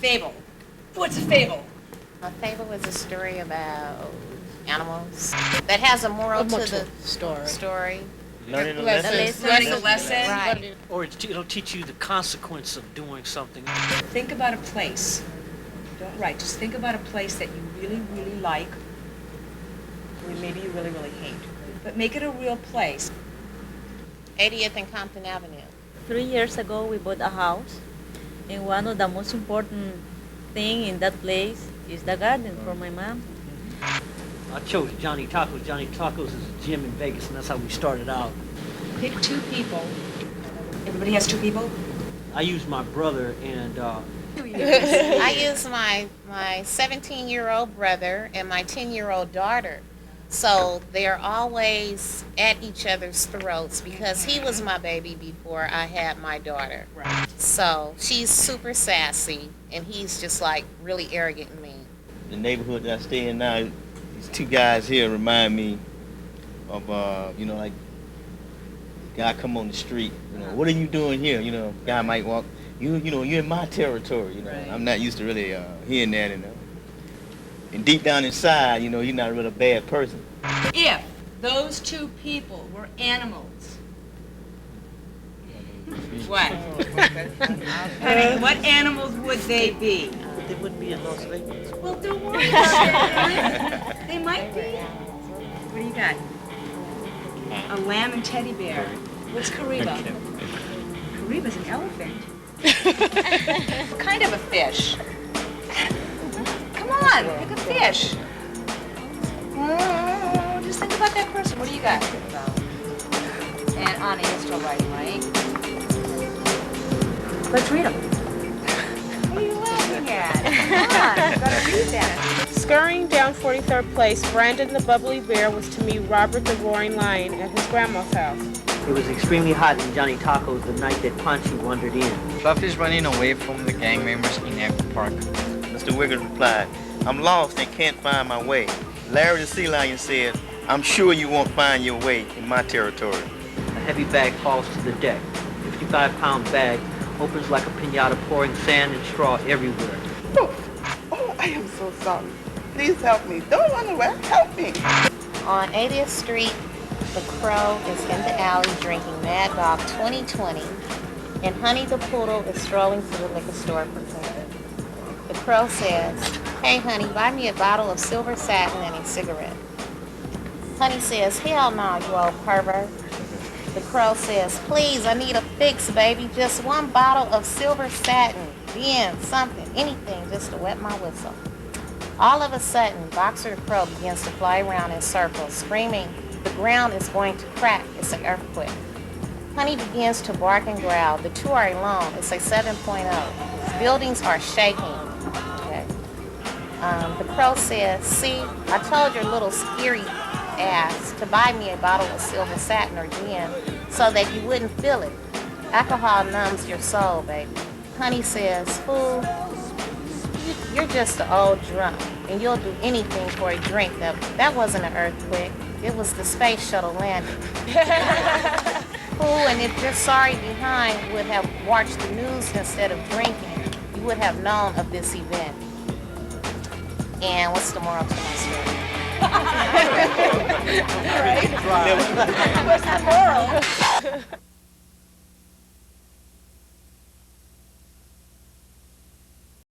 fable. What's a fable? A fable is a story about animals that has a moral to the story. Learning a lesson. Learning a lesson. Right. Or it'll teach you the consequence of doing something. Think about a place. Don't write. Just think about a place that you really, really like, or maybe you really, really hate. But make it a real place. 80th and Compton Avenue. 3 years ago, we bought a house, and one of the most important thing in that place is the garden for my mom. I chose Johnny Tacos. Johnny Tacos is a gym in Vegas, and that's how we started out. Pick two people. Everybody has two people? I used my brother and I use my 17-year-old brother and my 10-year-old daughter. So they're always at each other's throats because he was my baby before I had my daughter. Right. So she's super sassy and he's just like really arrogant and mean. The neighborhood that I stay in now, these two guys here remind me of, like, guy come on the street, what are you doing here? Guy might walk, you're in my territory, Right. I'm not used to really hearing that, And deep down inside, you're not really a bad person. If those two people were animals, what? Honey, what animals would they be? but they wouldn't be in Las Vegas. Well, don't worry about it. They might be. What do you got? A lamb and teddy bear. What's Kariba? Kariba's an elephant. What kind of a fish? Come on, pick a fish. Just think about that person. What do you got? And Anna, you're still writing, right? Let's read them. What are you laughing at? Come on, you gotta read that. Scurrying down 43rd Place, Brandon the Bubbly Bear was to meet Robert the Roaring Lion at his grandma's house. It was extremely hot in Johnny Tacos the night that Pancho wandered in. Fluffy's running away from the gang members in Apple Park. Mr. Wiggins replied, I'm lost and can't find my way. Larry the Sea Lion said, I'm sure you won't find your way in my territory. A heavy bag falls to the deck. 55-pound bag opens like a piñata, pouring sand and straw everywhere. Oh, I am so sorry. Please help me. Don't run away. Help me. On 80th Street, the Crow is in the alley drinking Mad Dog 2020, and Honey the Poodle is strolling to the liquor store for food. The Crow says, hey Honey, buy me a bottle of silver satin and a cigarette. Honey says, hell no, you old pervert. The Crow says, please, I need a fix, baby. Just one bottle of silver satin, gin, something, anything, just to wet my whistle. All of a sudden, Boxer the Crow begins to fly around in circles, screaming, the ground is going to crack. It's an earthquake. Honey begins to bark and growl. The two are alone. It's a 7.0. Buildings are shaking. Okay. The Crow says, see, I told your little scary ass to buy me a bottle of silver satin or gin so that you wouldn't feel it. Alcohol numbs your soul, baby. Honey says, fool, you're just an old drunk and you'll do anything for a drink. That wasn't an earthquake. It was the space shuttle landing. Fool, and if your sorry behind would have watched the news instead of drinking, you would have known of this event. And what's the moral to my story? All right. What's the moral?